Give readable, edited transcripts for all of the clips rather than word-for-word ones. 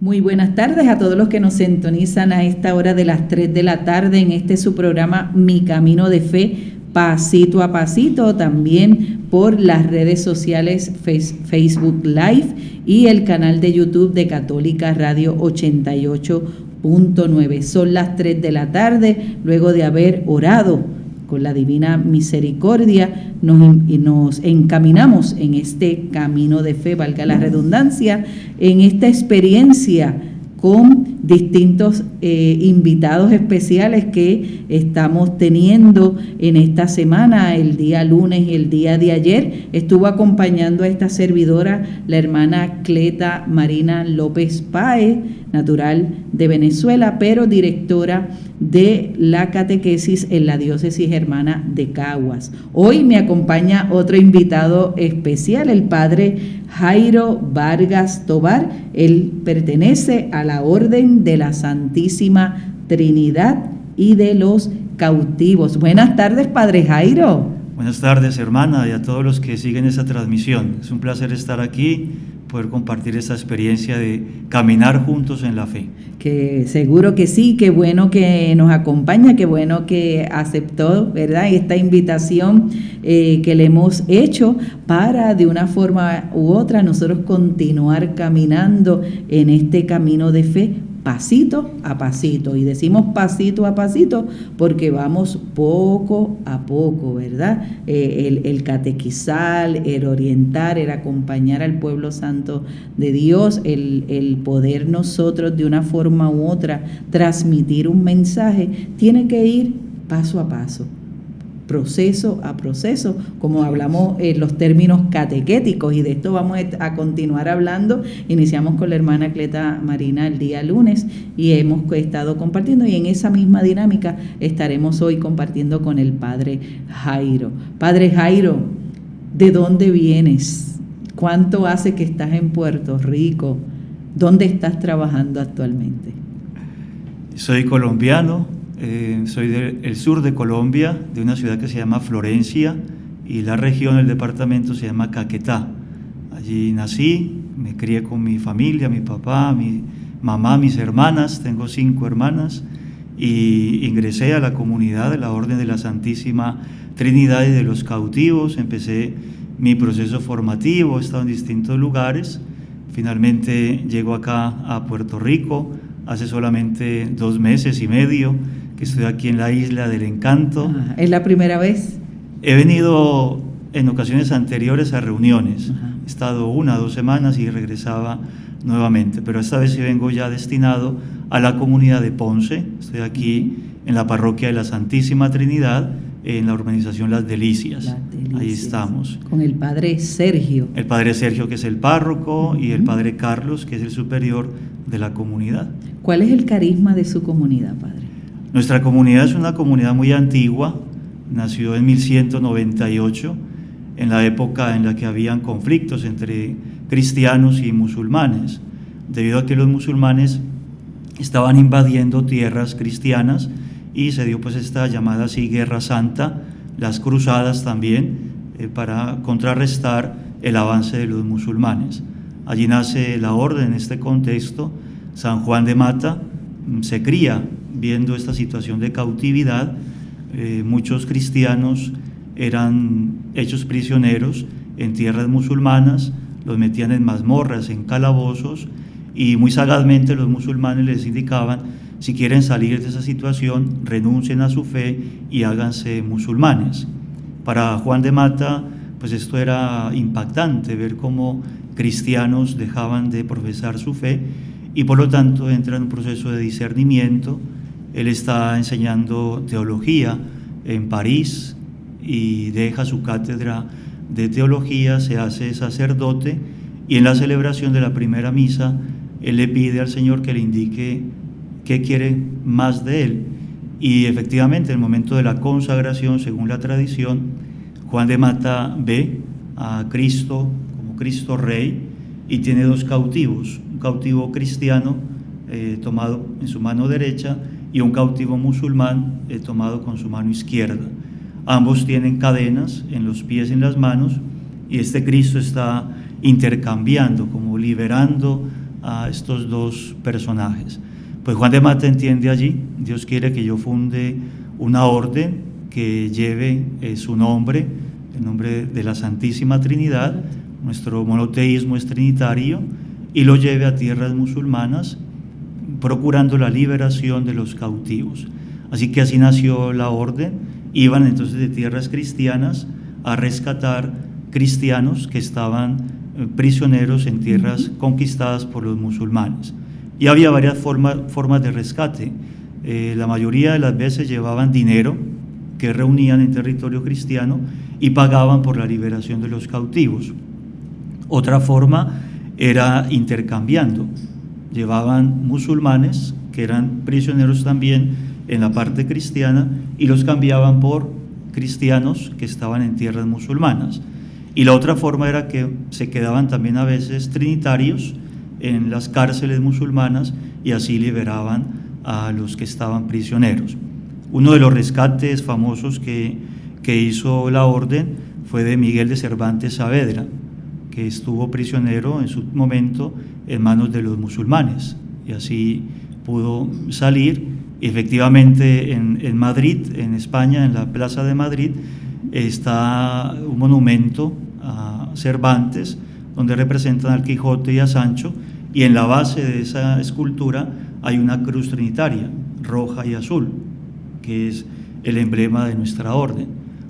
Muy buenas tardes a todos los que nos sintonizan a esta hora de las 3 de la tarde en este su programa Mi Camino de Fe, pasito a pasito, también por las redes sociales Facebook Live y el canal de YouTube de Católica Radio 88.9. Son las 3 de la tarde, luego de haber orado con la divina misericordia, nos encaminamos en este camino de fe, valga la redundancia, en esta experiencia con distintos invitados especiales que estamos teniendo en esta semana. El día lunes y el día de ayer estuvo acompañando a esta servidora la hermana Cleta Marina López Páez, natural de Venezuela, pero directora de la catequesis en la diócesis hermana de Caguas. Hoy me acompaña otro invitado especial, el padre Jairo Vargas Tobar. Él pertenece a la Orden de la Santísima Trinidad y de los Cautivos. Buenas tardes, padre Jairo. Buenas tardes, hermana, y a todos los que siguen esta transmisión. Es un placer estar aquí, poder compartir esta experiencia de caminar juntos en la fe. Que seguro que sí, qué bueno que nos acompaña, qué bueno que aceptó, ¿verdad?, esta invitación que le hemos hecho para de una forma u otra nosotros continuar caminando en este camino de fe, pasito a pasito. Y decimos pasito a pasito porque vamos poco a poco, ¿verdad? El catequizar, el orientar, el acompañar al pueblo santo de Dios, el poder nosotros de una forma u otra transmitir un mensaje, tiene que ir paso a paso, proceso a proceso, como hablamos en los términos catequéticos, y de esto vamos a continuar hablando. Iniciamos con la hermana Cleta Marina el día lunes y hemos estado compartiendo, y en esa misma dinámica estaremos hoy compartiendo con el padre Jairo. Padre Jairo, ¿de dónde vienes? ¿Cuánto hace que estás en Puerto Rico? ¿Dónde estás trabajando actualmente? Soy colombiano. Soy del sur de Colombia, de una ciudad que se llama Florencia, y la región, el departamento se llama Caquetá. Allí nací, me crié con mi familia, mi papá, mi mamá, mis hermanas, tengo 5 hermanas, y ingresé a la comunidad de la Orden de la Santísima Trinidad y de los Cautivos. Empecé mi proceso formativo, he estado en distintos lugares, finalmente llego acá a Puerto Rico hace solamente 2 meses y medio, que estoy aquí en la Isla del Encanto. ¿Es la primera vez? He venido en ocasiones anteriores a reuniones. He estado 1 o 2 semanas y regresaba nuevamente, pero esta vez sí vengo ya destinado a la comunidad de Ponce. Estoy aquí en la parroquia de la Santísima Trinidad, en la urbanización Las Delicias. Ahí estamos. Con el padre Sergio. El padre Sergio, que es el párroco, y el padre Carlos, que es el superior de la comunidad. ¿Cuál es el carisma de su comunidad, padre? Nuestra comunidad es una comunidad muy antigua, nació en 1198, en la época en la que habían conflictos entre cristianos y musulmanes, debido a que los musulmanes estaban invadiendo tierras cristianas, y se dio pues esta llamada así Guerra Santa, las cruzadas también, para contrarrestar el avance de los musulmanes. Allí nace la orden en este contexto. San Juan de Mata se cría viendo esta situación de cautividad. Muchos cristianos eran hechos prisioneros en tierras musulmanas, los metían en mazmorras, en calabozos, y muy sagazmente los musulmanes les indicaban: si quieren salir de esa situación, renuncien a su fe y háganse musulmanes. Para Juan de Mata, pues esto era impactante, ver cómo cristianos dejaban de profesar su fe, y por lo tanto entra en un proceso de discernimiento. Él está enseñando teología en París y deja su cátedra de teología, se hace sacerdote, y en la celebración de la primera misa él le pide al Señor que le indique qué quiere más de él. Y efectivamente, en el momento de la consagración, según la tradición, Juan de Mata ve a Cristo como Cristo Rey, y tiene 2 cautivos, un cautivo cristiano tomado en su mano derecha y un cautivo musulmán tomado con su mano izquierda. Ambos tienen cadenas en los pies y en las manos, y este Cristo está intercambiando, como liberando a estos dos personajes. Pues Juan de Mata entiende allí, Dios quiere que yo funde una orden que lleve su nombre, el nombre de la Santísima Trinidad, nuestro monoteísmo es trinitario, y lo lleve a tierras musulmanas, procurando la liberación de los cautivos. Así que así nació la orden. Iban entonces de tierras cristianas a rescatar cristianos que estaban prisioneros en tierras conquistadas por los musulmanes. Y había varias formas de rescate. La mayoría de las veces llevaban dinero que reunían en territorio cristiano y pagaban por la liberación de los cautivos. Otra forma era intercambiando. Llevaban musulmanes que eran prisioneros también en la parte cristiana y los cambiaban por cristianos que estaban en tierras musulmanas. Y la otra forma era que se quedaban también a veces trinitarios en las cárceles musulmanas y así liberaban a los que estaban prisioneros. Uno de los rescates famosos que hizo la orden fue de Miguel de Cervantes Saavedra, que estuvo prisionero en su momento en manos de los musulmanes y así pudo salir. Efectivamente en Madrid, en España, en la Plaza de Madrid, está un monumento a Cervantes donde representan al Quijote y a Sancho, y en la base de esa escultura hay una cruz trinitaria, roja y azul, que es el emblema de nuestra orden,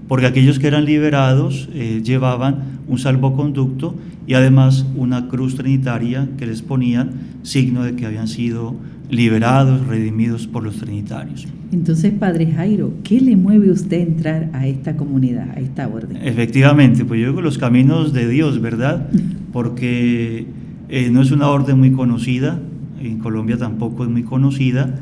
porque aquellos que eran liberados llevaban un salvoconducto y además una cruz trinitaria que les ponían signo de que habían sido liberados, redimidos por los trinitarios. Entonces, Padre Jairo, ¿qué le mueve a usted a entrar a esta comunidad, a esta orden? Efectivamente, pues yo digo los caminos de Dios, ¿verdad? Porque no es una orden muy conocida, en Colombia tampoco es muy conocida.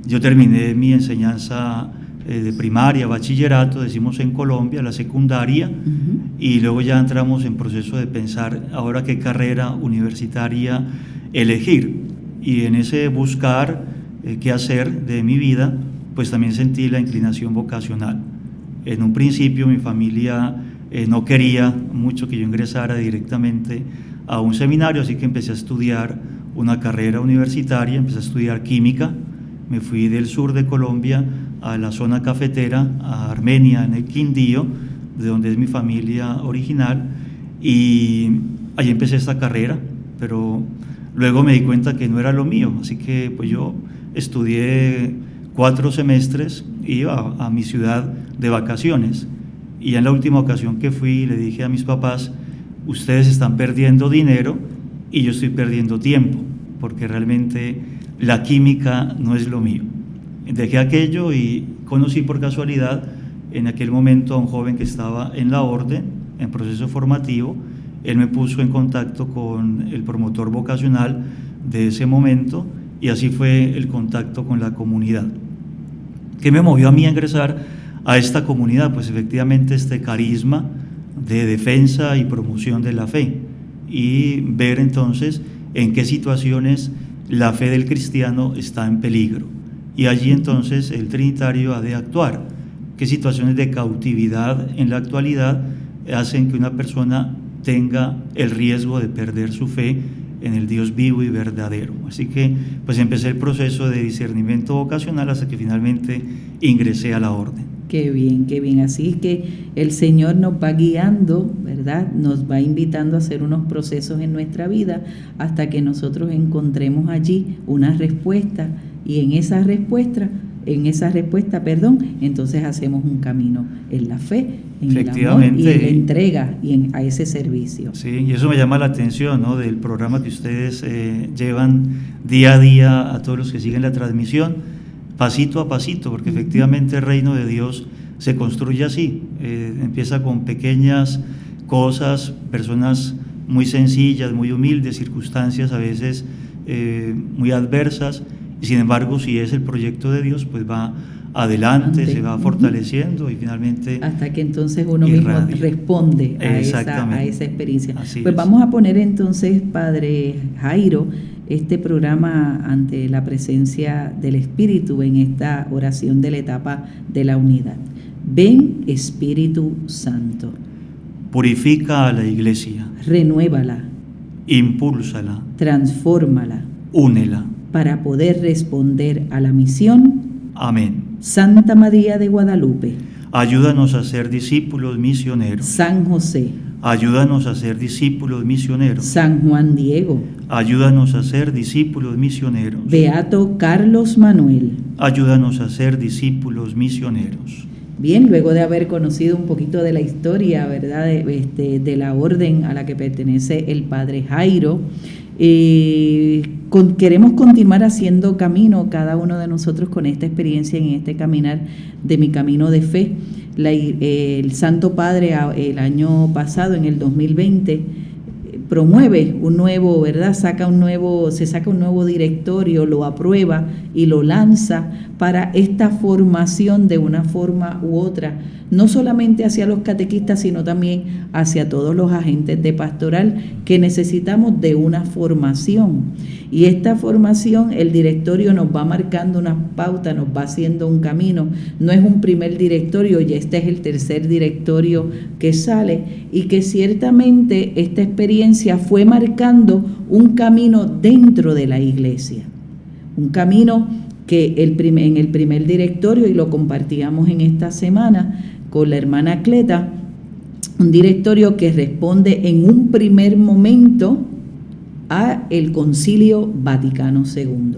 Yo terminé mi enseñanza de primaria, bachillerato, decimos en Colombia, la secundaria, y luego ya entramos en proceso de pensar ahora qué carrera universitaria elegir. Y en ese buscar qué hacer de mi vida, pues también sentí la inclinación vocacional. En un principio mi familia no quería mucho que yo ingresara directamente a un seminario, así que empecé a estudiar una carrera universitaria, empecé a estudiar química. Me fui del sur de Colombia a la zona cafetera, a Armenia, en el Quindío, de donde es mi familia original, y allí empecé esta carrera, pero luego me di cuenta que no era lo mío, así que pues yo estudié 4 semestres, iba a mi ciudad de vacaciones, y en la última ocasión que fui le dije a mis papás: ustedes están perdiendo dinero y yo estoy perdiendo tiempo, porque realmente la química no es lo mío. Dejé aquello y conocí por casualidad en aquel momento a un joven que estaba en la orden, en proceso formativo. Él me puso en contacto con el promotor vocacional de ese momento y así fue el contacto con la comunidad. ¿Qué me movió a mí a ingresar a esta comunidad? Pues efectivamente este carisma de defensa y promoción de la fe y ver entonces en qué situaciones la fe del cristiano está en peligro. Y allí entonces el trinitario ha de actuar. ¿Qué situaciones de cautividad en la actualidad hacen que una persona tenga el riesgo de perder su fe en el Dios vivo y verdadero? Así que pues empecé el proceso de discernimiento vocacional hasta que finalmente ingresé a la orden. Qué bien, qué bien. Así es que el Señor nos va guiando, ¿verdad? Nos va invitando a hacer unos procesos en nuestra vida hasta que nosotros encontremos allí una respuesta, y en esa respuesta, entonces hacemos un camino en la fe, en el amor y en la entrega y a ese servicio. Sí, y eso me llama la atención, ¿no?, del programa que ustedes llevan día a día a todos los que siguen la transmisión, pasito a pasito, porque efectivamente el reino de Dios se construye así, empieza con pequeñas cosas, personas muy sencillas, muy humildes, circunstancias a veces muy adversas, y sin embargo, si es el proyecto de Dios, pues va adelante, se va fortaleciendo y finalmente hasta que entonces uno mismo responde a esa experiencia. Pues vamos a poner entonces, Padre Jairo, este programa ante la presencia del Espíritu en esta oración de la etapa de la unidad. Ven, Espíritu Santo. Purifica a la iglesia. Renuévala. impúlsala, transfórmala, únela. para poder responder a la misión. Amén. Santa María de Guadalupe, Ayúdanos a ser discípulos misioneros. San José, Ayúdanos a ser discípulos misioneros. San Juan Diego, Ayúdanos a ser discípulos misioneros. Beato Carlos Manuel. Ayúdanos a ser discípulos misioneros. Bien, luego de haber conocido un poquito de la historia, ¿verdad?, de la orden a la que pertenece el Padre Jairo, queremos continuar haciendo camino cada uno de nosotros con esta experiencia en este caminar de mi camino de fe. El Santo Padre el año pasado, en el 2020, promueve un nuevo, ¿verdad? Se saca un nuevo directorio, lo aprueba y lo lanza para esta formación de una forma u otra, no solamente hacia los catequistas, sino también hacia todos los agentes de pastoral que necesitamos de una formación. Y esta formación, el directorio nos va marcando unas pautas, nos va haciendo un camino. No es un primer directorio, ya este es el tercer directorio que sale, y que ciertamente esta experiencia fue marcando un camino dentro de la iglesia. Un camino que en el primer directorio, y lo compartíamos en esta semana con la hermana Cleta, un directorio que responde en un primer momento a el Concilio Vaticano II.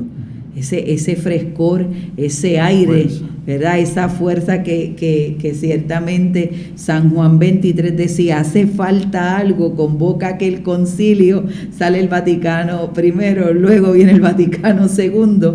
Ese frescor, ese aire, ¿verdad? Esa fuerza que ciertamente San Juan 23 decía, hace falta algo, convoca aquel concilio, sale el Vaticano I, luego viene el Vaticano II.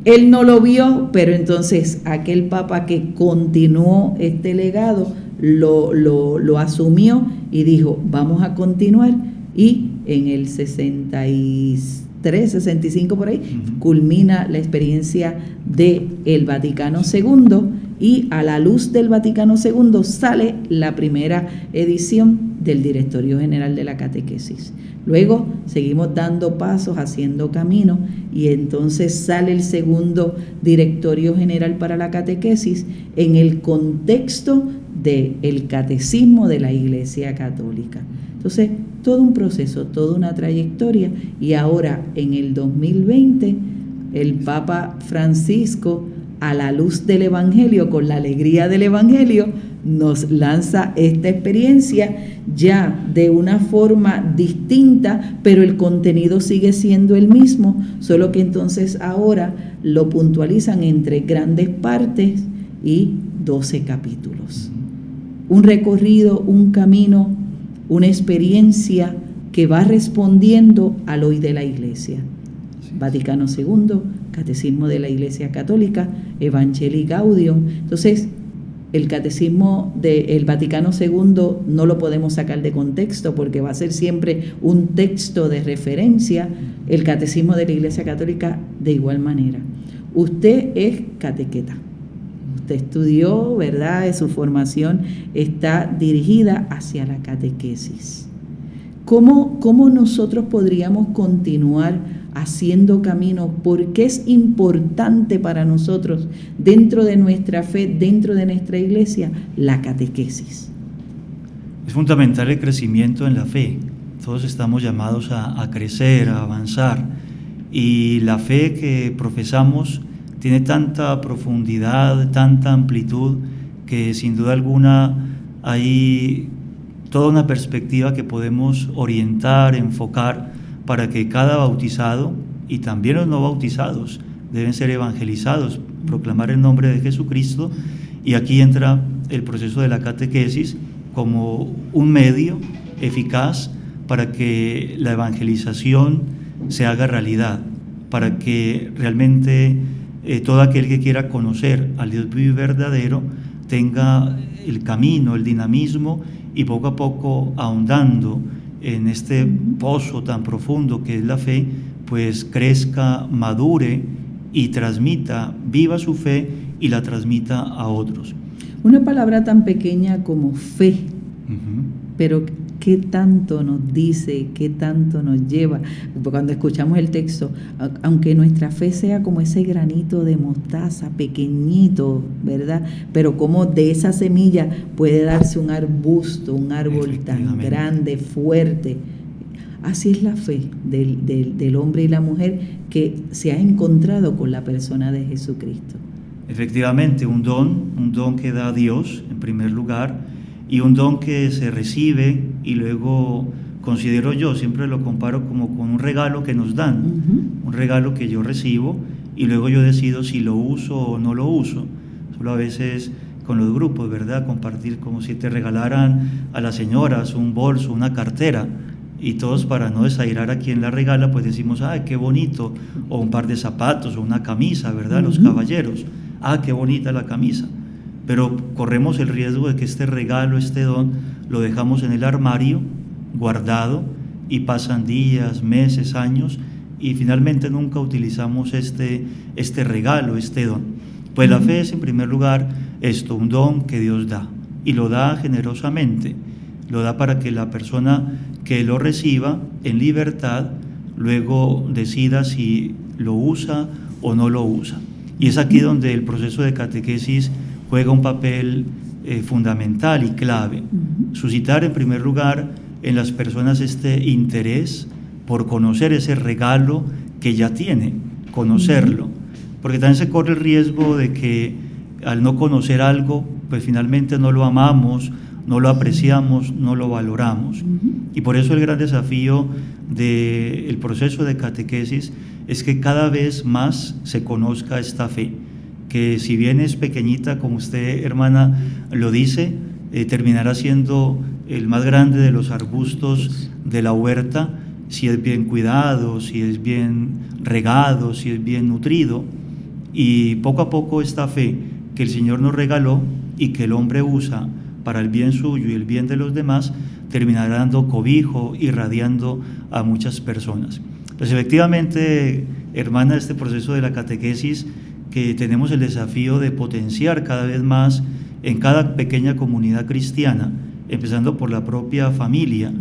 Él no lo vio, pero entonces aquel Papa que continuó este legado lo asumió y dijo, vamos a continuar, y en el 63, 65 por ahí, culmina la experiencia del Vaticano II, y a la luz del Vaticano II sale la primera edición del Directorio General de la Catequesis. Luego seguimos dando pasos, haciendo camino, y entonces sale el segundo Directorio General para la Catequesis en el contexto del Catecismo de la Iglesia Católica. Entonces, todo un proceso, toda una trayectoria, y ahora en el 2020 el Papa Francisco, a la luz del Evangelio, con la alegría del Evangelio, nos lanza esta experiencia ya de una forma distinta, pero el contenido sigue siendo el mismo, solo que entonces ahora lo puntualizan entre grandes partes y 12 capítulos. Un recorrido, un camino, una experiencia que va respondiendo al hoy de la Iglesia. Vaticano II, Catecismo de la Iglesia Católica, Evangelii Gaudium. Entonces, el Catecismo del Vaticano II no lo podemos sacar de contexto, porque va a ser siempre un texto de referencia. El Catecismo de la Iglesia Católica de igual manera. Usted es catequeta. Usted estudió, ¿verdad? Su formación está dirigida hacia la catequesis. ¿Cómo nosotros podríamos continuar haciendo camino? Porque es importante para nosotros, dentro de nuestra fe, dentro de nuestra iglesia, la catequesis. Es fundamental el crecimiento en la fe. Todos estamos llamados a crecer, a avanzar, y la fe que profesamos tiene tanta profundidad, tanta amplitud, que sin duda alguna hay toda una perspectiva que podemos orientar, enfocar, para que cada bautizado, y también los no bautizados, deben ser evangelizados, proclamar el nombre de Jesucristo. Y aquí entra el proceso de la catequesis como un medio eficaz para que la evangelización se haga realidad, para que realmente todo aquel que quiera conocer al Dios vivo y verdadero tenga el camino, el dinamismo, y poco a poco, ahondando en este pozo tan profundo que es la fe, pues crezca, madure y transmita, viva su fe y la transmita a otros. Una palabra tan pequeña como fe, pero qué tanto nos dice, qué tanto nos lleva. Cuando escuchamos el texto, aunque nuestra fe sea como ese granito de mostaza, pequeñito, ¿verdad? Pero como de esa semilla puede darse un arbusto, un árbol tan grande, fuerte. Así es la fe del hombre y la mujer que se ha encontrado con la persona de Jesucristo. Efectivamente, un don que da Dios en primer lugar, y un don que se recibe y luego, considero yo, siempre lo comparo como con un regalo que nos dan, un regalo que yo recibo y luego yo decido si lo uso o no lo uso. Solo a veces con los grupos, ¿verdad? Compartir como si te regalaran a las señoras un bolso, una cartera, y todos, para no desairar a quien la regala, pues decimos, ¡ay, qué bonito! O un par de zapatos o una camisa, ¿verdad? Los caballeros, ¡ah, qué bonita la camisa! Pero corremos el riesgo de que este regalo, este don, lo dejamos en el armario, guardado, y pasan días, meses, años, y finalmente nunca utilizamos este regalo, este don. Pues la fe es, en primer lugar, esto, un don que Dios da, y lo da generosamente, lo da para que la persona que lo reciba en libertad luego decida si lo usa o no lo usa. Y es aquí donde el proceso de catequesis juega un papel fundamental y clave. Suscitar en primer lugar en las personas este interés por conocer ese regalo que ya tiene, conocerlo, porque también se corre el riesgo de que al no conocer algo, pues finalmente no lo amamos, no lo apreciamos, no lo valoramos. Y por eso el gran desafío del proceso de catequesis es que cada vez más se conozca esta fe, que si bien es pequeñita, como usted, hermana, lo dice, terminará siendo el más grande de los arbustos de la huerta, si es bien cuidado, si es bien regado, si es bien nutrido. Y poco a poco esta fe que el Señor nos regaló y que el hombre usa para el bien suyo y el bien de los demás, terminará dando cobijo, irradiando a muchas personas. Pues efectivamente, hermana, este proceso de la catequesis, que tenemos el desafío de potenciar cada vez más en cada pequeña comunidad cristiana, empezando por la propia familia.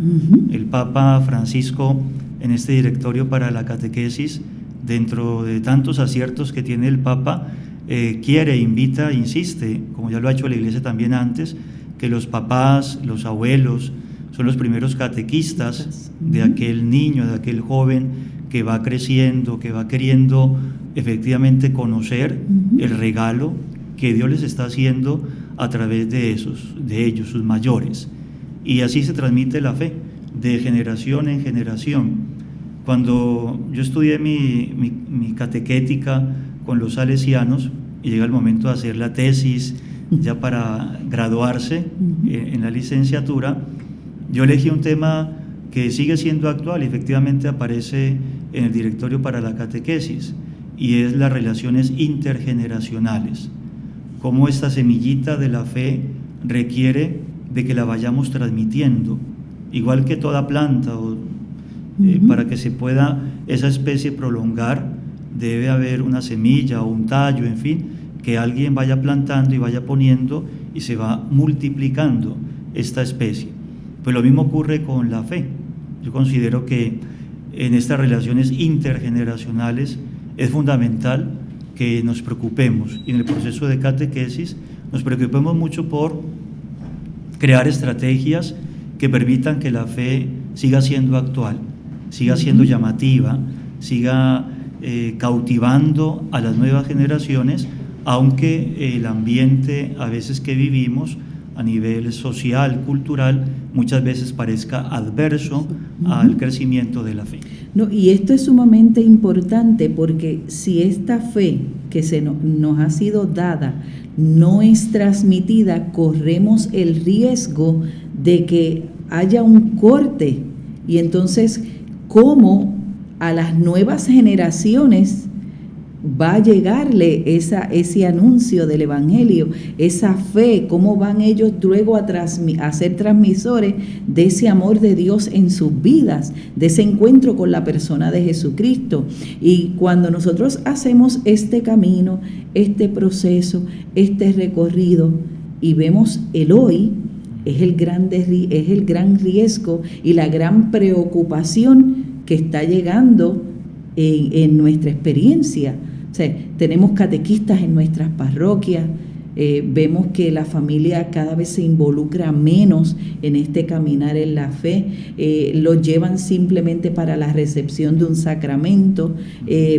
El Papa Francisco, en este directorio para la catequesis, dentro de tantos aciertos que tiene el Papa, quiere, invita, insiste, como ya lo ha hecho la Iglesia también antes, que los papás, los abuelos, son los primeros catequistas de aquel niño, de aquel joven que va creciendo, que va queriendo efectivamente conocer el regalo que Dios les está haciendo a través de ellos, sus mayores. Y así se transmite la fe, de generación en generación. Cuando yo estudié mi catequética con los salesianos, y llega el momento de hacer la tesis, ya para graduarse en la licenciatura, yo elegí un tema que sigue siendo actual y efectivamente aparece en el directorio para la catequesis, y es las relaciones intergeneracionales. Cómo esta semillita de la fe requiere de que la vayamos transmitiendo, igual que toda planta, para que se pueda esa especie prolongar, debe haber una semilla o un tallo, en fin, que alguien vaya plantando y vaya poniendo y se va multiplicando esta especie. Pues lo mismo ocurre con la fe. Yo considero que en estas relaciones intergeneracionales es fundamental que nos preocupemos, y en el proceso de catequesis nos preocupemos mucho por crear estrategias que permitan que la fe siga siendo actual, siga siendo llamativa, siga cautivando a las nuevas generaciones, aunque el ambiente a veces que vivimos a nivel social, cultural, muchas veces parezca adverso al crecimiento de la fe. No, y esto es sumamente importante, porque si esta fe que nos ha sido dada no es transmitida, corremos el riesgo de que haya un corte, y entonces ¿cómo a las nuevas generaciones va a llegarle ese anuncio del Evangelio, esa fe? ¿Cómo van ellos luego a ser transmisores de ese amor de Dios en sus vidas, de ese encuentro con la persona de Jesucristo? Y cuando nosotros hacemos este camino, este proceso, este recorrido, y vemos el hoy, es el gran riesgo y la gran preocupación que está llegando en nuestra experiencia. O sea, tenemos catequistas en nuestras parroquias, Vemos que la familia cada vez se involucra menos en este caminar en la fe, lo llevan simplemente para la recepción de un sacramento,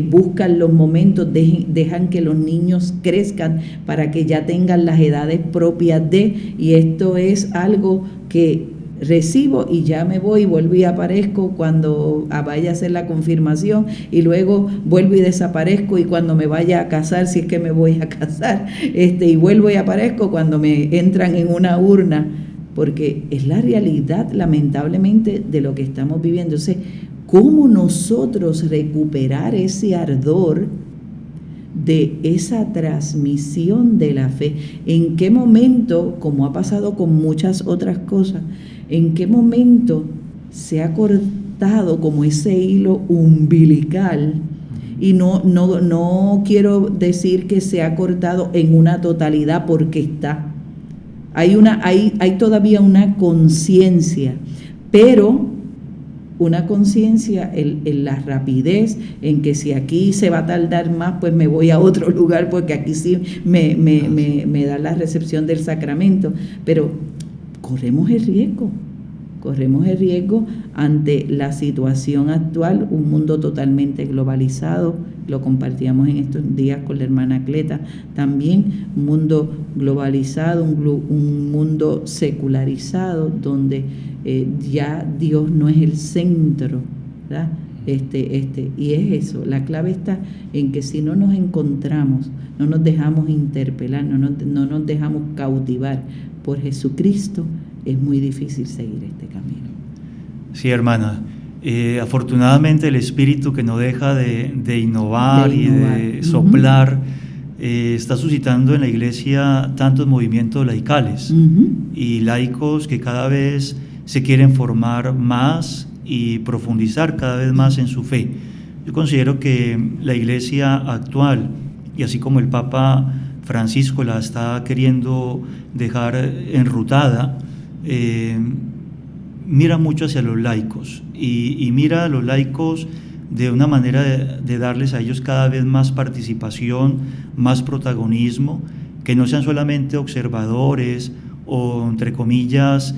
buscan los momentos, dejan que los niños crezcan para que ya tengan las edades propias y esto es algo que recibo y ya me voy, vuelvo y aparezco cuando vaya a hacer la confirmación, y luego vuelvo y desaparezco, y cuando me vaya a casar, si es que me voy a casar, y vuelvo y aparezco cuando me entran en una urna, porque es la realidad, lamentablemente, de lo que estamos viviendo. Entonces, ¿cómo nosotros recuperar ese ardor de esa transmisión de la fe? ¿En qué momento, como ha pasado con muchas otras cosas, en qué momento se ha cortado como ese hilo umbilical? Y no quiero decir que se ha cortado en una totalidad, porque está. Hay todavía una conciencia, pero una conciencia en la rapidez, en que si aquí se va a tardar más, pues me voy a otro lugar, porque aquí sí me da la recepción del sacramento. Pero corremos el riesgo ante la situación actual, un mundo totalmente globalizado. Lo compartíamos en estos días con la hermana Cleta también, un mundo globalizado, un mundo secularizado, donde ya Dios no es el centro, ¿verdad? Y es eso, la clave está en que si no nos encontramos, no nos dejamos interpelar, no nos dejamos cautivar por Jesucristo, es muy difícil seguir este camino. Sí, hermana. Afortunadamente el Espíritu, que no deja de innovar y de soplar, está suscitando en la Iglesia tantos movimientos laicales y laicos que cada vez se quieren formar más y profundizar cada vez más en su fe. Yo considero que la Iglesia actual, y así como el Papa Francisco la está queriendo dejar enrutada, mira mucho hacia los laicos y mira a los laicos de una manera de darles a ellos cada vez más participación, más protagonismo, que no sean solamente observadores o, entre comillas,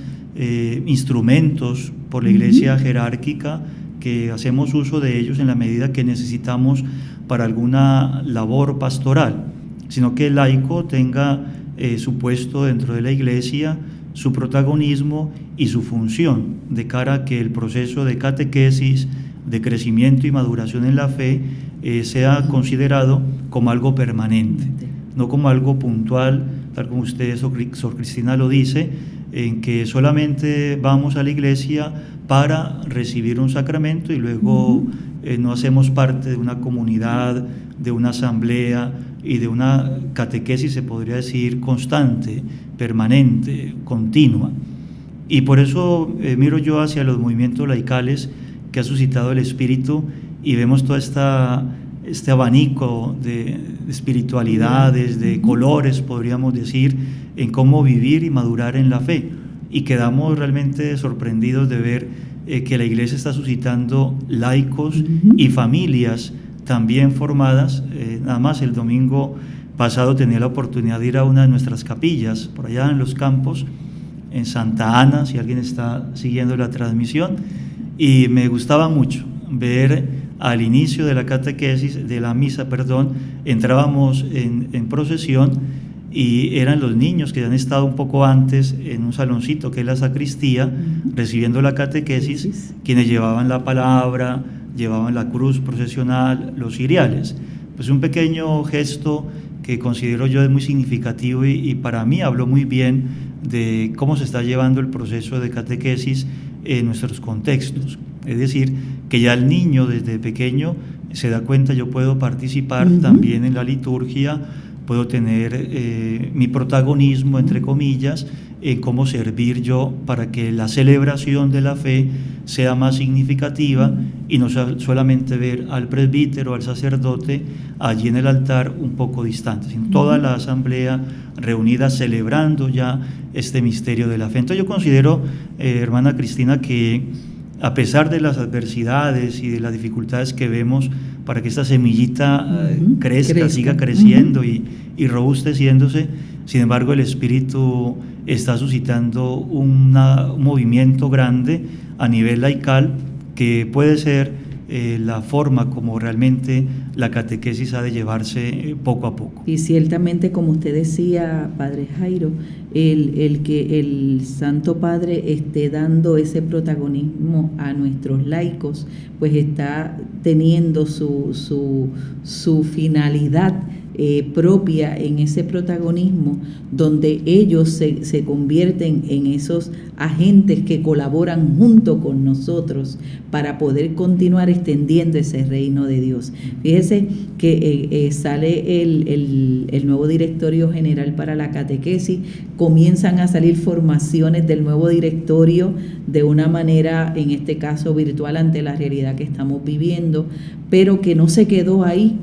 instrumentos por la Iglesia jerárquica, que hacemos uso de ellos en la medida que necesitamos para alguna labor pastoral, sino que el laico tenga su puesto dentro de la Iglesia, su protagonismo y su función, de cara a que el proceso de catequesis, de crecimiento y maduración en la fe sea considerado como algo permanente, no como algo puntual, tal como usted, Sor Cristina, lo dice, en que solamente vamos a la iglesia para recibir un sacramento y luego no hacemos parte de una comunidad, de una asamblea y de una catequesis, se podría decir, constante, permanente, continua. Y por eso miro yo hacia los movimientos laicales que ha suscitado el Espíritu, y vemos todo este abanico de espiritualidades, de colores, podríamos decir, en cómo vivir y madurar en la fe. Y quedamos realmente sorprendidos de ver que la Iglesia está suscitando laicos y familias también formadas. Nada más el domingo pasado tenía la oportunidad de ir a una de nuestras capillas, por allá en los campos, en Santa Ana, si alguien está siguiendo la transmisión, y me gustaba mucho ver al inicio de la catequesis, de la misa, entrábamos en procesión y eran los niños que han estado un poco antes en un saloncito que es la sacristía, recibiendo la catequesis, quienes llevaban la palabra, llevaban la cruz procesional, los ciriales. Pues un pequeño gesto que considero yo es muy significativo y para mí habló muy bien de cómo se está llevando el proceso de catequesis en nuestros contextos. Es decir, que ya el niño desde pequeño se da cuenta, yo puedo participar también en la liturgia, puedo tener mi protagonismo, entre comillas, en cómo servir yo para que la celebración de la fe sea más significativa y no solamente ver al presbítero, al sacerdote allí en el altar un poco distante, sino toda la asamblea reunida celebrando ya este misterio de la fe. Entonces yo considero, hermana Cristina, que a pesar de las adversidades y de las dificultades que vemos, para que esta semillita crezca, siga creciendo y robusteciéndose. Sin embargo, el Espíritu está suscitando un movimiento grande a nivel laical, que puede ser la forma como realmente la catequesis ha de llevarse poco a poco. Y ciertamente, como usted decía, Padre Jairo, el que el Santo Padre esté dando ese protagonismo a nuestros laicos, pues está teniendo su finalidad propia en ese protagonismo, donde ellos se convierten en esos agentes que colaboran junto con nosotros para poder continuar extendiendo ese reino de Dios. Fíjese que sale el nuevo directorio general para la catequesis, comienzan a salir formaciones del nuevo directorio de una manera, en este caso virtual, ante la realidad que estamos viviendo, pero que no se quedó ahí.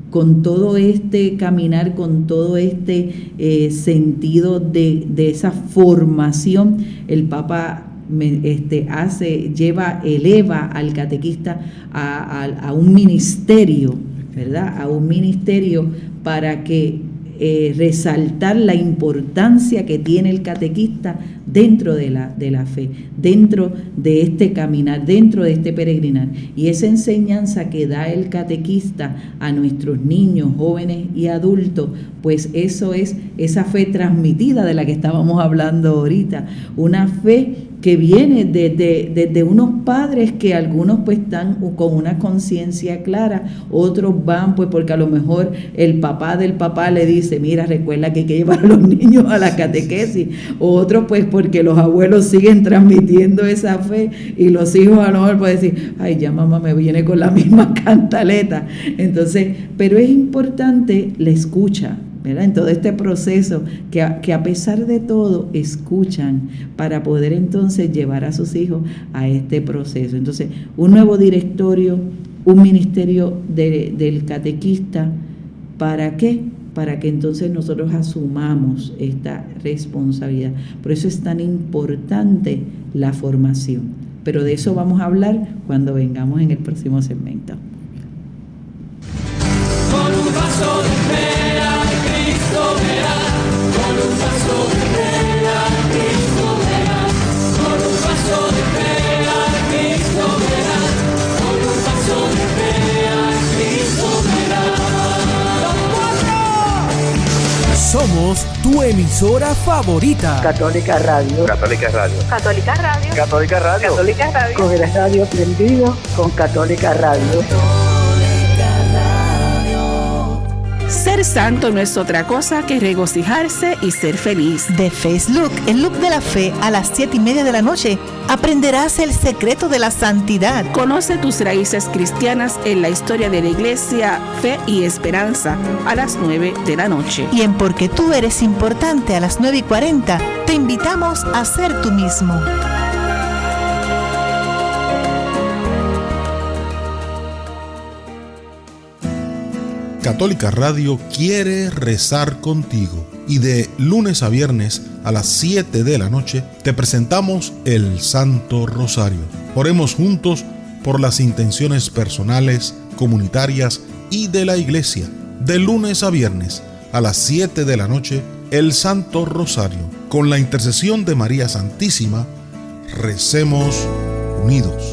Con todo este caminar, con todo este sentido de esa formación, el Papa eleva al catequista a un ministerio, ¿verdad? A un ministerio para que resaltar la importancia que tiene el catequista dentro de la fe, dentro de este caminar, dentro de este peregrinar. Y esa enseñanza que da el catequista a nuestros niños, jóvenes y adultos, pues eso es esa fe transmitida de la que estábamos hablando ahorita, una fe que viene desde unos padres que algunos pues están con una conciencia clara, otros van pues porque a lo mejor el papá del papá le dice, mira, recuerda que hay que llevar a los niños a la catequesis, otros pues porque los abuelos siguen transmitiendo esa fe y los hijos a lo mejor pueden decir, ay, ya mamá me viene con la misma cantaleta. Entonces, pero es importante la escucha, ¿verdad? En todo este proceso, que a pesar de todo escuchan para poder entonces llevar a sus hijos a este proceso. Entonces, un nuevo directorio, un ministerio del catequista, ¿para qué? Para que entonces nosotros asumamos esta responsabilidad. Por eso es tan importante la formación. Pero de eso vamos a hablar cuando vengamos en el próximo segmento. Con un paso de fe a Cristo verás, con un paso de fe a Cristo verás, con un paso de fe a Cristo verás, con un paso de fe a Cristo verás. Somos tu emisora favorita. Católica Radio. Católica Radio. Católica Radio. Católica Radio. Católica Radio. Con el radio prendido con Católica Radio. Ser santo no es otra cosa que regocijarse y ser feliz. De Facebook, el Look de la Fe, a las 7:30 de la noche, aprenderás el secreto de la santidad. Conoce tus raíces cristianas en la historia de la Iglesia, Fe y Esperanza, a las 9 de la noche. Y en Porque tú eres importante, a las 9:40, te invitamos a ser tú mismo. Católica Radio quiere rezar contigo y de lunes a viernes a las 7 de la noche te presentamos el Santo Rosario. Oremos juntos por las intenciones personales, comunitarias y de la Iglesia. De lunes a viernes a las 7 de la noche, el Santo Rosario. Con la intercesión de María Santísima, recemos unidos.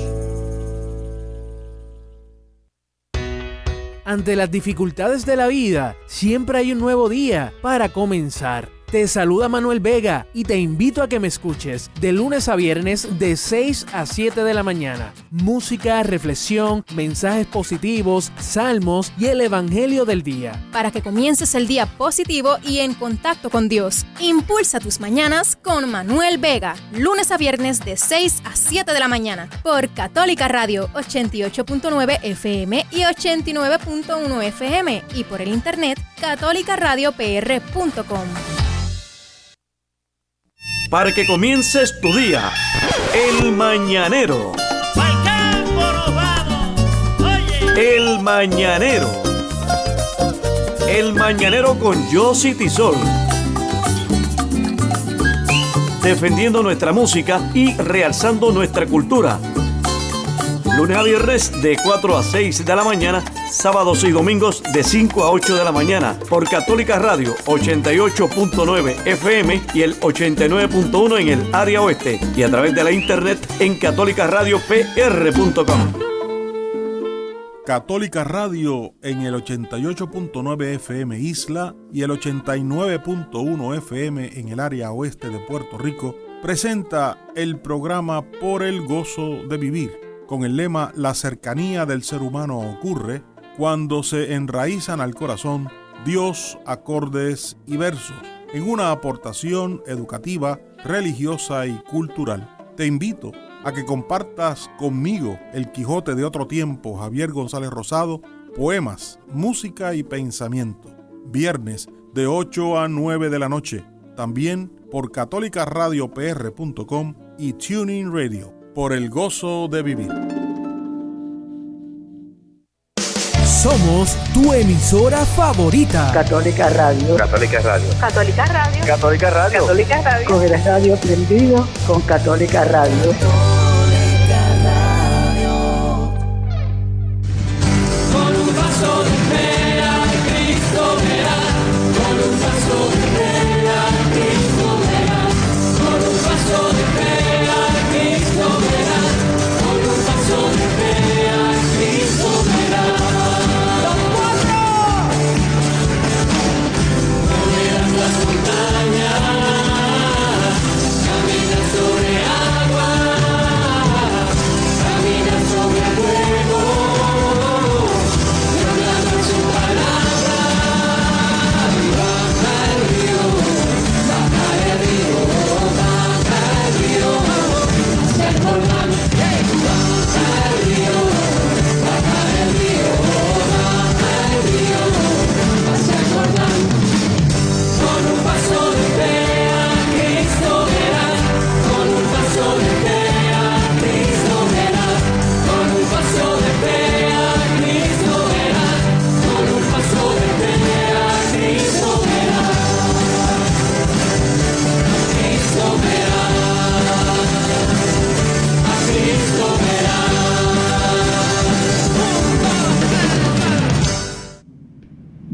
Ante las dificultades de la vida, siempre hay un nuevo día para comenzar. Te saluda Manuel Vega y te invito a que me escuches de lunes a viernes de 6 a 7 de la mañana. Música, reflexión, mensajes positivos, salmos y el Evangelio del día. Para que comiences el día positivo y en contacto con Dios. Impulsa tus mañanas con Manuel Vega. Lunes a viernes de 6 a 7 de la mañana. Por Católica Radio 88.9 FM y 89.1 FM. Y por el internet catolicaradiopr.com. Para que comiences tu día, El Mañanero. ¡Pa'l campo nos vamos! ¡Oye! El Mañanero. El Mañanero con Yossi Tisol. Defendiendo nuestra música y realzando nuestra cultura. lunes a viernes de 4 a 6 de la mañana, sábados y domingos de 5 a 8 de la mañana, por Católica Radio 88.9 FM y el 89.1 en el área oeste, y a través de la internet en catolicaradiopr.com. Católica Radio en el 88.9 FM Isla y el 89.1 FM en el área oeste de Puerto Rico presenta el programa Por el Gozo de Vivir, con el lema La cercanía del ser humano ocurre cuando se enraizan al corazón Dios, acordes y versos, en una aportación educativa, religiosa y cultural. Te invito a que compartas conmigo El Quijote de otro tiempo, Javier González Rosado, poemas, música y pensamiento. Viernes de 8 a 9 de la noche. También por catolicaradiopr.com y TuneIn Radio. Por el gozo de vivir. Somos tu emisora favorita. Católica Radio. Católica Radio. Católica Radio. Católica Radio. Católica Radio. Con el radio prendido con Católica Radio. Con un paso de fe a Cristo verás. Con un paso de fe a Cristo verás. Con un paso de fe a Cristo verás. Con un paso de fe a Cristo verás. ¡Los cuatro! Moverás las montañas, caminas sobre agua, caminas sobre fuego.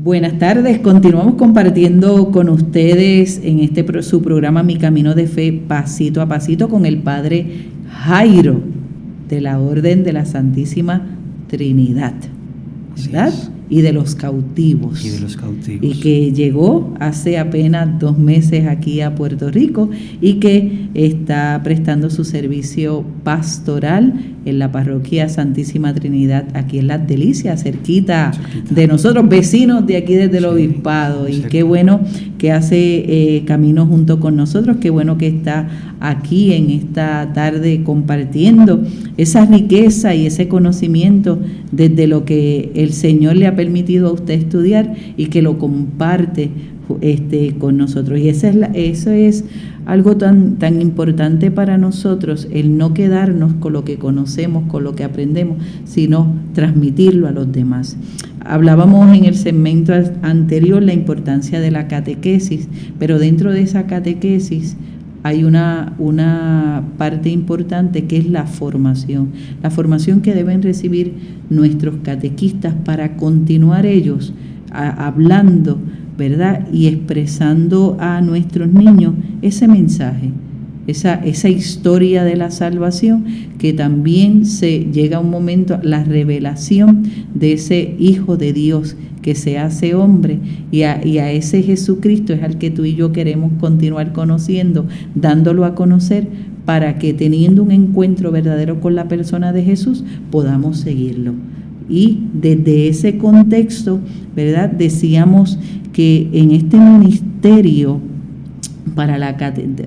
Buenas tardes, continuamos compartiendo con ustedes en su programa Mi Camino de Fe, pasito a pasito, con el Padre Jairo de la Orden de la Santísima Trinidad, ¿verdad? Y de los cautivos. Y de los cautivos. Y que llegó hace apenas 2 meses aquí a Puerto Rico y que está prestando su servicio pastoral en la parroquia Santísima Trinidad, aquí en Las Delicias, cerquita de nosotros, vecinos de aquí desde el obispado. Y qué bueno que hace camino junto con nosotros, qué bueno que está aquí en esta tarde compartiendo esa riqueza y ese conocimiento desde lo que el Señor le ha permitido a usted estudiar y que lo comparte con nosotros. Y eso es algo tan importante para nosotros, el no quedarnos con lo que conocemos, con lo que aprendemos, sino transmitirlo a los demás. Hablábamos en el segmento anterior la importancia de la catequesis, pero dentro de esa catequesis hay una parte importante que es la formación que deben recibir nuestros catequistas para continuar ellos hablando, ¿verdad? Y expresando a nuestros niños ese mensaje, esa historia de la salvación, que también se llega a un momento, la revelación de ese Hijo de Dios que se hace hombre, y a ese Jesucristo es al que tú y yo queremos continuar conociendo, dándolo a conocer, para que teniendo un encuentro verdadero con la persona de Jesús podamos seguirlo. Y desde ese contexto, ¿verdad?, decíamos que en este ministerio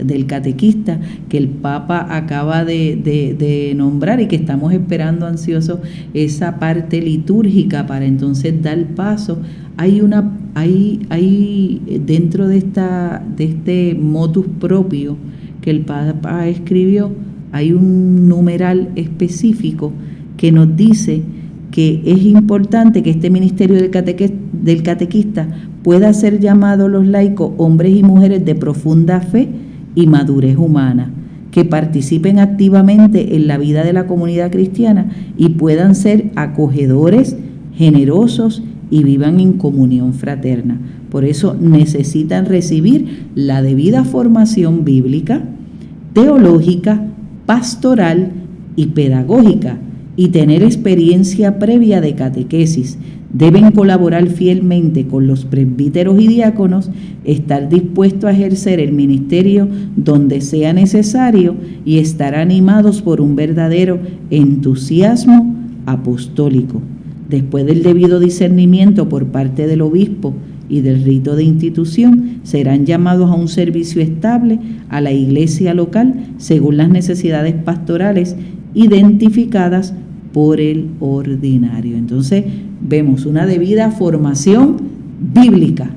del catequista que el Papa acaba de nombrar y que estamos esperando ansiosos esa parte litúrgica para entonces dar paso, hay dentro de este motus propio que el Papa escribió, hay un numeral específico que nos dice que es importante que este ministerio del catequista pueda ser llamado los laicos hombres y mujeres de profunda fe y madurez humana, que participen activamente en la vida de la comunidad cristiana y puedan ser acogedores, generosos y vivan en comunión fraterna. Por eso necesitan recibir la debida formación bíblica, teológica, pastoral y pedagógica y tener experiencia previa de catequesis. Deben colaborar fielmente con los presbíteros y diáconos, estar dispuestos a ejercer el ministerio donde sea necesario y estar animados por un verdadero entusiasmo apostólico. Después del debido discernimiento por parte del obispo y del rito de institución, serán llamados a un servicio estable a la iglesia local según las necesidades pastorales identificadas por el ordinario. Entonces, vemos una debida formación bíblica.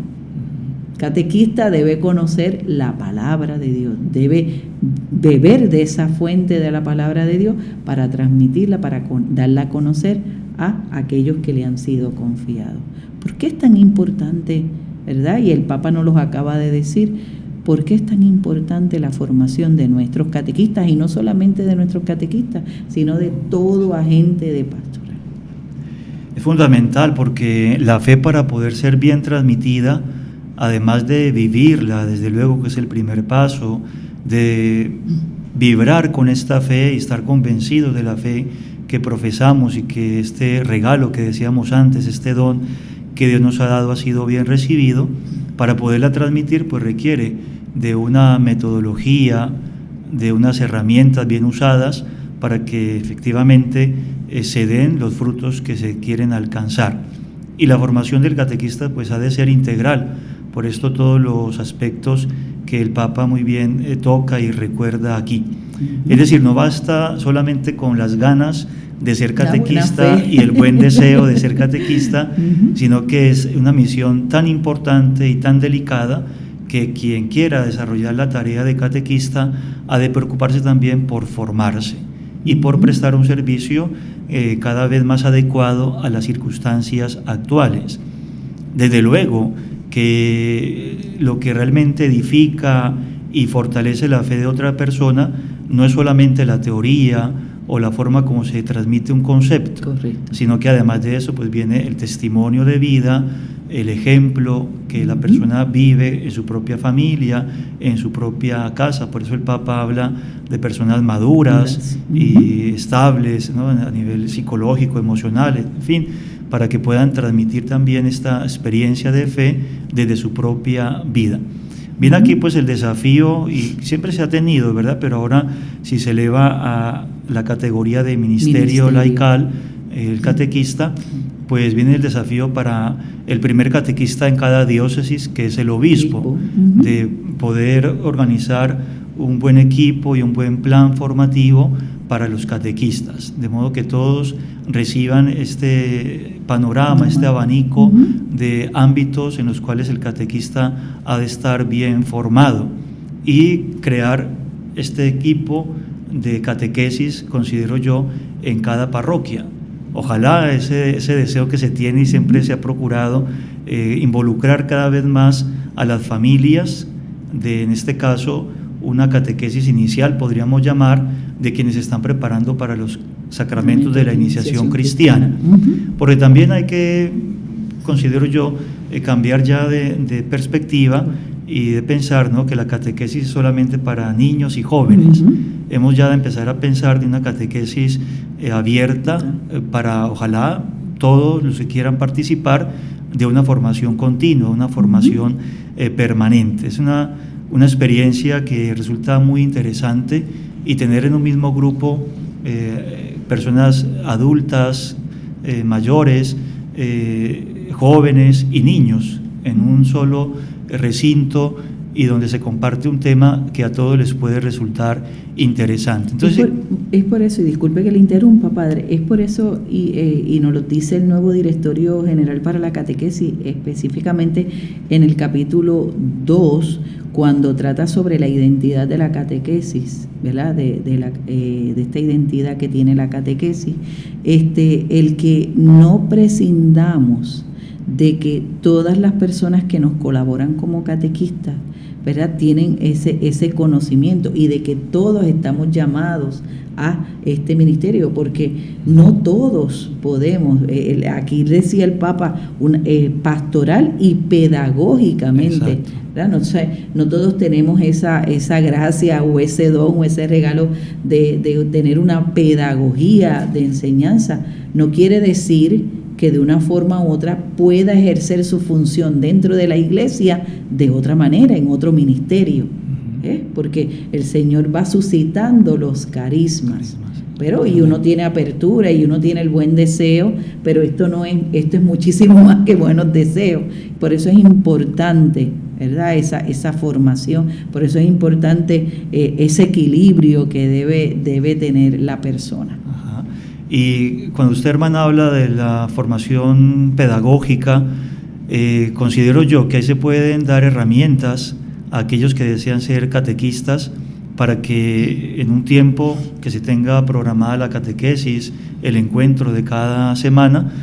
Catequista debe conocer la palabra de Dios, debe beber de esa fuente de la palabra de Dios para transmitirla, para darla a conocer a aquellos que le han sido confiados. ¿Por qué es tan importante, verdad? Y el Papa nos los acaba de decir. ¿Por qué es tan importante la formación de nuestros catequistas? Y no solamente de nuestros catequistas, sino de todo agente de pastoral. Es fundamental porque la fe, para poder ser bien transmitida, además de vivirla, desde luego que es el primer paso, de vibrar con esta fe y estar convencidos de la fe que profesamos y que este regalo que decíamos antes, este don que Dios nos ha dado ha sido bien recibido, para poderla transmitir pues requiere de una metodología, de unas herramientas bien usadas para que efectivamente se den los frutos que se quieren alcanzar. Y la formación del catequista pues ha de ser integral, por esto todos los aspectos que el Papa muy bien toca y recuerda aquí. Es decir, no basta solamente con las ganas de ser catequista y el buen deseo de ser catequista, sino que es una misión tan importante y tan delicada que quien quiera desarrollar la tarea de catequista ha de preocuparse también por formarse y por prestar un servicio cada vez más adecuado a las circunstancias actuales. Desde luego que lo que realmente edifica y fortalece la fe de otra persona no es solamente la teoría o la forma como se transmite un concepto, correcto, sino que además de eso pues viene el testimonio de vida, el ejemplo que la persona vive en su propia familia, en su propia casa. Por eso el Papa habla de personas maduras y estables, ¿no?, a nivel psicológico, emocional, en fin, para que puedan transmitir también esta experiencia de fe desde su propia vida. Viene aquí pues el desafío, y siempre se ha tenido, ¿verdad?, pero ahora si se eleva a la categoría de ministerio laical, el catequista, pues viene el desafío para el primer catequista en cada diócesis, que es el obispo, de poder organizar un buen equipo y un buen plan formativo para los catequistas, de modo que todos reciban este panorama, este abanico de ámbitos en los cuales el catequista ha de estar bien formado, y crear este equipo de catequesis, considero yo, en cada parroquia. Ojalá ese deseo que se tiene y siempre se ha procurado involucrar cada vez más a las familias, en este caso una catequesis inicial, podríamos llamar, de quienes se están preparando para los sacramentos de la iniciación cristiana. Porque también hay que, considero yo, cambiar ya de perspectiva y de pensar, ¿no?, que la catequesis es solamente para niños y jóvenes. Hemos ya de empezar a pensar de una catequesis abierta para, ojalá, todos los que quieran participar, de una formación continua, una formación permanente. Es una experiencia que resulta muy interesante, y tener en un mismo grupo personas adultas, mayores, jóvenes y niños en un solo recinto, y donde se comparte un tema que a todos les puede resultar interesante. Entonces, es por eso, y disculpe que le interrumpa, padre, es por eso, y nos lo dice el nuevo Directorio General para la Catequesis, específicamente en el capítulo 2, cuando trata sobre la identidad de la catequesis, ¿verdad?, de esta identidad que tiene la catequesis, el que no prescindamos de que todas las personas que nos colaboran como catequistas ¿verdad?, tienen ese conocimiento, y de que todos estamos llamados a este ministerio, porque no todos podemos, aquí decía el Papa, pastoral y pedagógicamente, ¿verdad? No todos tenemos esa gracia o ese don o ese regalo de tener una pedagogía de enseñanza. No quiere decir que de una forma u otra pueda ejercer su función dentro de la iglesia de otra manera, en otro ministerio, porque el Señor va suscitando los carismas. Pero y uno tiene apertura y uno tiene el buen deseo, pero esto es muchísimo más que buenos deseos. Por eso es importante, ¿verdad?, esa formación. Por eso es importante ese equilibrio que debe tener la persona. Ajá. Y cuando usted, hermana, habla de la formación pedagógica, considero yo que ahí se pueden dar herramientas a aquellos que desean ser catequistas, para que en un tiempo que se tenga programada la catequesis, el encuentro de cada semana,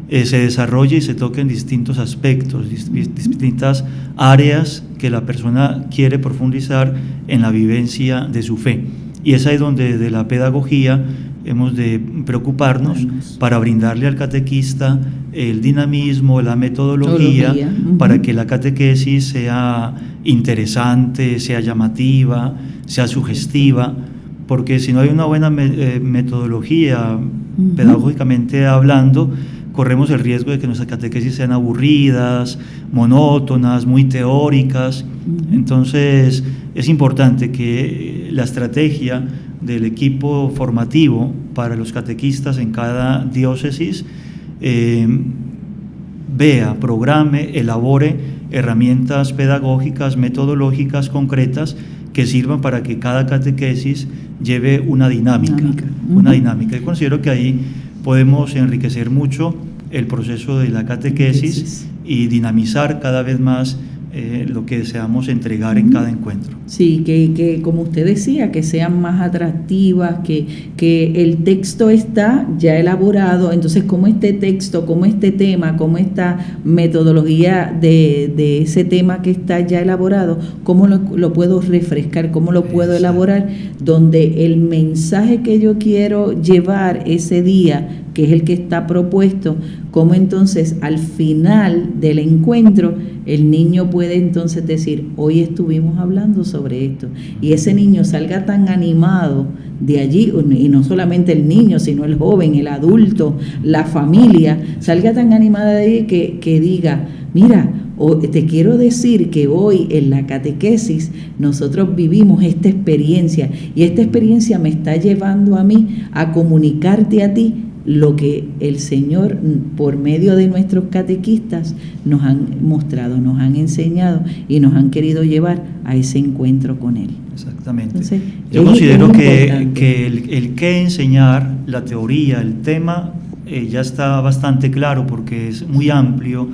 se desarrolle y se toquen distintos aspectos, distintas áreas que la persona quiere profundizar en la vivencia de su fe. Y es ahí donde de la pedagogía hemos de preocuparnos para brindarle al catequista el dinamismo, la metodología, para que la catequesis sea interesante, sea llamativa, sea sugestiva, porque si no hay una buena metodología, pedagógicamente hablando, corremos el riesgo de que nuestras catequesis sean aburridas, monótonas, muy teóricas. Entonces es importante que la estrategia del equipo formativo para los catequistas en cada diócesis programe, elabore herramientas pedagógicas, metodológicas concretas que sirvan para que cada catequesis lleve una dinámica. Yo considero que ahí podemos enriquecer mucho el proceso de la catequesis y dinamizar cada vez más lo que deseamos entregar en cada encuentro. Sí, que como usted decía, que sean más atractivas, que el texto está ya elaborado, entonces como este texto, como este tema, como esta metodología de ese tema que está ya elaborado, ¿cómo lo puedo refrescar? ¿Cómo lo puedo elaborar? Donde el mensaje que yo quiero llevar ese día, que es el que está propuesto, como entonces al final del encuentro el niño puede entonces decir, hoy estuvimos hablando sobre esto, y ese niño salga tan animado de allí, y no solamente el niño, sino el joven, el adulto, la familia, salga tan animada de ahí que diga, mira, te quiero decir que hoy en la catequesis nosotros vivimos esta experiencia, y esta experiencia me está llevando a mí a comunicarte a ti lo que el Señor, por medio de nuestros catequistas, nos han mostrado, nos han enseñado y nos han querido llevar a ese encuentro con Él. Exactamente. Entonces, yo considero que el que enseñar, la teoría, el tema, ya está bastante claro, porque es muy amplio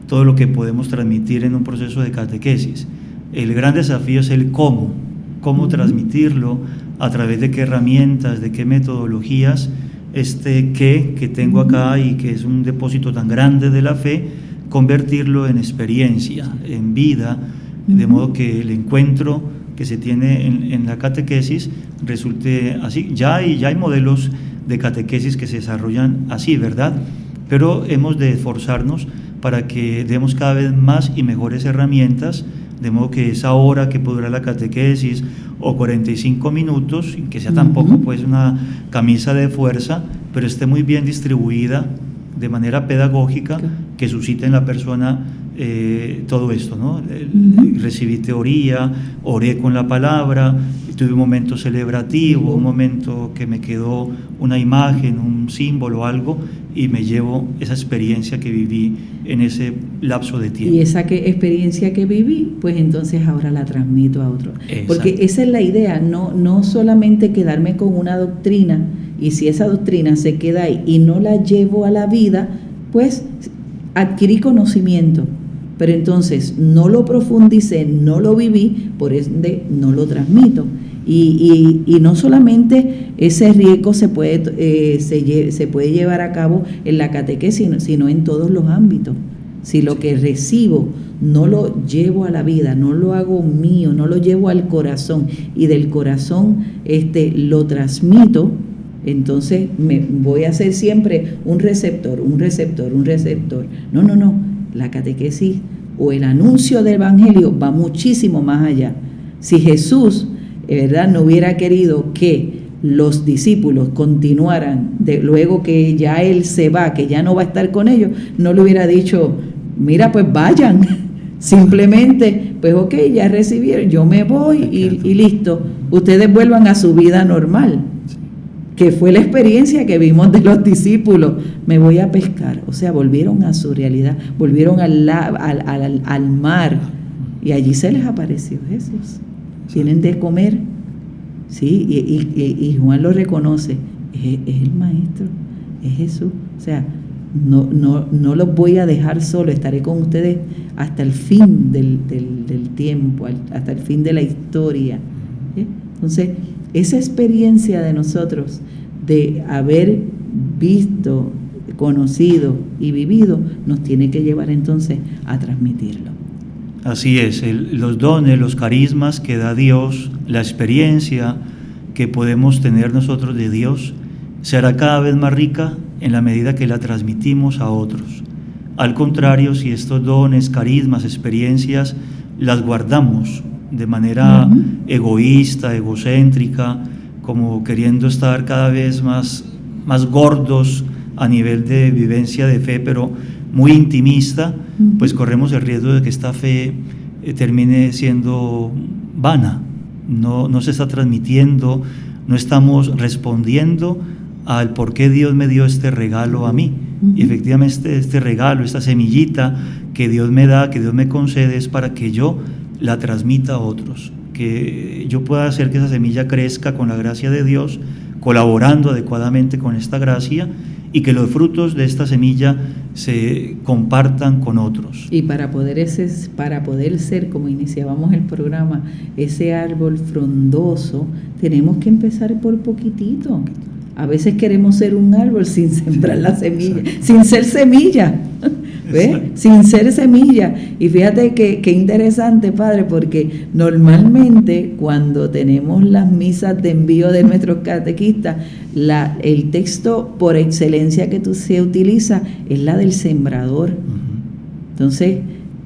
todo lo que podemos transmitir en un proceso de catequesis. El gran desafío es el cómo transmitirlo, a través de qué herramientas, de qué metodologías, que tengo acá y que es un depósito tan grande de la fe, convertirlo en experiencia, en vida, de modo que el encuentro que se tiene en la catequesis resulte así. Ya hay modelos de catequesis que se desarrollan así, ¿verdad? Pero hemos de esforzarnos para que demos cada vez más y mejores herramientas, de modo que esa hora que puede durar la catequesis, o 45 minutos, que sea tampoco pues una camisa de fuerza, pero esté muy bien distribuida de manera pedagógica, que suscite en la persona todo esto, ¿no? Recibí teoría, oré con la palabra, tuve un momento celebrativo, un momento que me quedó una imagen, un símbolo, algo, y me llevo esa experiencia que viví en ese lapso de tiempo. Y esa experiencia que viví, pues entonces ahora la transmito a otros. Porque esa es la idea, no solamente quedarme con una doctrina, y si esa doctrina se queda ahí y no la llevo a la vida, pues adquirí conocimiento, pero entonces no lo profundicé, no lo viví, por ende no lo transmito. Y no solamente ese riesgo se puede llevar a cabo en la catequesis, sino en todos los ámbitos. Si lo que recibo no lo llevo a la vida, no lo hago mío, no lo llevo al corazón y del corazón lo transmito, entonces me voy a ser siempre un receptor. No. La catequesis o el anuncio del Evangelio va muchísimo más allá. Si Jesús, ¿verdad?, no hubiera querido que los discípulos continuaran, luego que ya Él se va, que ya no va a estar con ellos, no le hubiera dicho, mira, pues vayan, simplemente, pues ok, ya recibieron, yo me voy y listo, ustedes vuelvan a su vida normal, que fue la experiencia que vimos de los discípulos, me voy a pescar, o sea, volvieron a su realidad, volvieron al mar, y allí se les apareció Jesús, tienen de comer. Sí, y Juan lo reconoce, es el Maestro, es Jesús. O sea, no los voy a dejar solo, estaré con ustedes hasta el fin del tiempo, hasta el fin de la historia. ¿Sí? Entonces, esa experiencia de nosotros, de haber visto, conocido y vivido, nos tiene que llevar entonces a transmitirlo. Así es, los dones, los carismas que da Dios, la experiencia que podemos tener nosotros de Dios, será cada vez más rica en la medida que la transmitimos a otros. Al contrario, si estos dones, carismas, experiencias, las guardamos de manera egoísta, egocéntrica, como queriendo estar cada vez más gordos a nivel de vivencia de fe, pero muy intimista, pues corremos el riesgo de que esta fe termine siendo vana, no se está transmitiendo, no estamos respondiendo al por qué Dios me dio este regalo a mí. Y efectivamente este regalo, esta semillita que Dios me da, que Dios me concede, es para que yo la transmita a otros, que yo pueda hacer que esa semilla crezca con la gracia de Dios, colaborando adecuadamente con esta gracia, y que los frutos de esta semilla se compartan con otros. Y para poder ser, como iniciábamos el programa, ese árbol frondoso, tenemos que empezar por poquitito. A veces queremos ser un árbol sin sembrar la semilla, sin ser semilla, ¿ves? Sin ser semilla. Y fíjate qué interesante, Padre, porque normalmente cuando tenemos las misas de envío de nuestros catequistas, el texto por excelencia que se utiliza es la del sembrador. Entonces,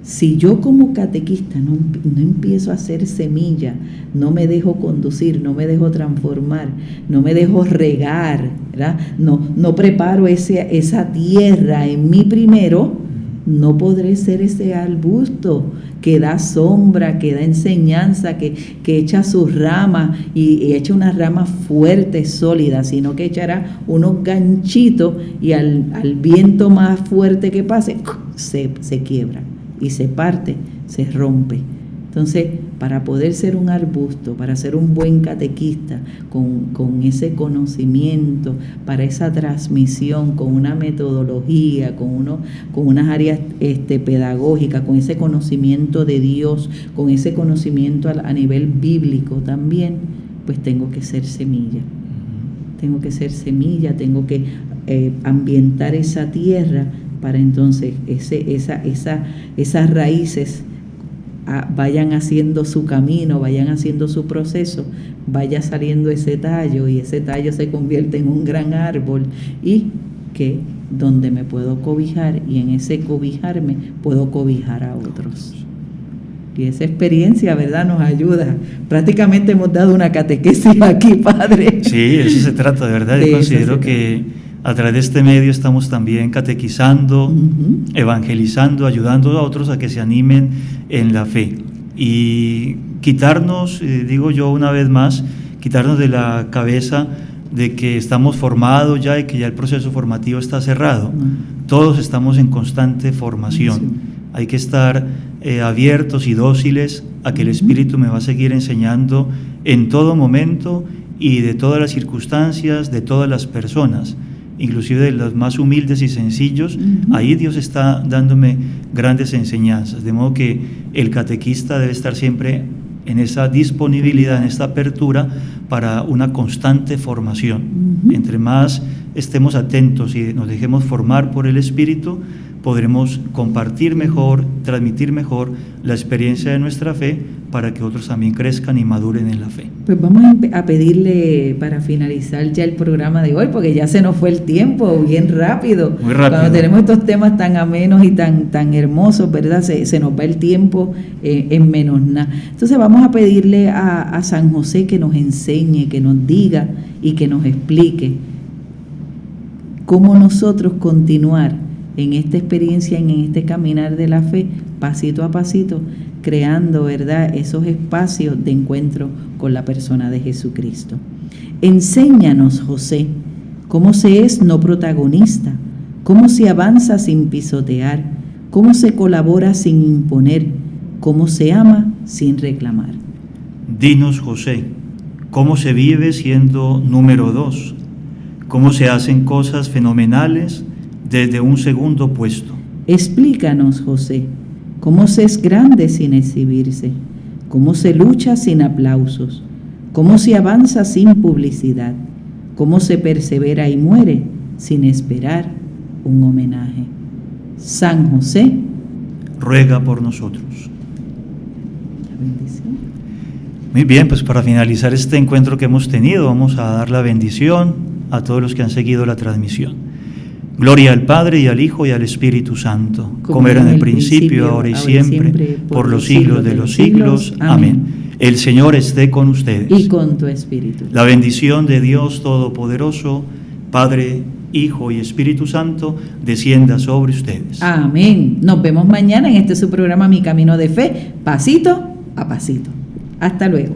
si yo como catequista no empiezo a hacer semilla, no me dejo conducir, no me dejo transformar, no me dejo regar, ¿verdad? No preparo esa tierra en mí primero, no podré ser ese arbusto que da sombra, que da enseñanza, que echa sus ramas y echa unas ramas fuertes, sólidas, sino que echará unos ganchitos y al viento más fuerte que pase, se quiebra y se parte, se rompe. Entonces, para poder ser un arbusto, para ser un buen catequista, con ese conocimiento, para esa transmisión, con una metodología, con unas áreas pedagógicas, con ese conocimiento de Dios, con ese conocimiento a nivel bíblico también, pues tengo que ser semilla. Tengo que ser semilla, tengo que ambientar esa tierra para entonces esas raíces vayan haciendo su camino, vayan haciendo su proceso, vaya saliendo ese tallo y ese tallo se convierte en un gran árbol y que donde me puedo cobijar y en ese cobijarme puedo cobijar a otros. Y esa experiencia, ¿verdad?, nos ayuda. Prácticamente hemos dado una catequesis aquí, Padre. Sí, eso se trata, de verdad. Yo considero que a través de este medio estamos también catequizando, evangelizando, ayudando a otros a que se animen en la fe. Y quitarnos, digo yo una vez más, quitarnos de la cabeza de que estamos formados ya y que ya el proceso formativo está cerrado. Todos estamos en constante formación. Hay que estar abiertos y dóciles a que el Espíritu me va a seguir enseñando en todo momento y de todas las circunstancias, de todas las personas, inclusive de los más humildes y sencillos. Ahí Dios está dándome grandes enseñanzas, de modo que el catequista debe estar siempre en esa disponibilidad, en esta apertura para una constante formación. Entre más estemos atentos y nos dejemos formar por el Espíritu, podremos compartir mejor, transmitir mejor la experiencia de nuestra fe para que otros también crezcan y maduren en la fe. Pues vamos a pedirle para finalizar ya el programa de hoy, porque ya se nos fue el tiempo bien rápido. Muy rápido. Cuando tenemos estos temas tan amenos y tan hermosos, ¿verdad? Se nos va el tiempo en menos nada. Entonces vamos a pedirle a San José que nos enseñe, que nos diga y que nos explique cómo nosotros continuar en esta experiencia, en este caminar de la fe, pasito a pasito, creando, ¿verdad?, esos espacios de encuentro con la persona de Jesucristo. Enséñanos, José, cómo se es no protagonista, cómo se avanza sin pisotear, cómo se colabora sin imponer, cómo se ama sin reclamar. Dinos, José, cómo se vive siendo número 2, cómo se hacen cosas fenomenales desde un segundo puesto. Explícanos, José, cómo se es grande sin exhibirse, cómo se lucha sin aplausos, cómo se avanza sin publicidad, cómo se persevera y muere sin esperar un homenaje. San José, ruega por nosotros. La bendición. Muy bien, pues para finalizar este encuentro que hemos tenido, vamos a dar la bendición a todos los que han seguido la transmisión. Gloria al Padre, y al Hijo, y al Espíritu Santo, como era en el principio, ahora y siempre, por los siglos de los siglos. Amén. El Señor esté con ustedes. Y con tu espíritu. La bendición de Dios Todopoderoso, Padre, Hijo y Espíritu Santo, descienda sobre ustedes. Amén. Nos vemos mañana en este su programa Mi Camino de Fe, pasito a pasito. Hasta luego.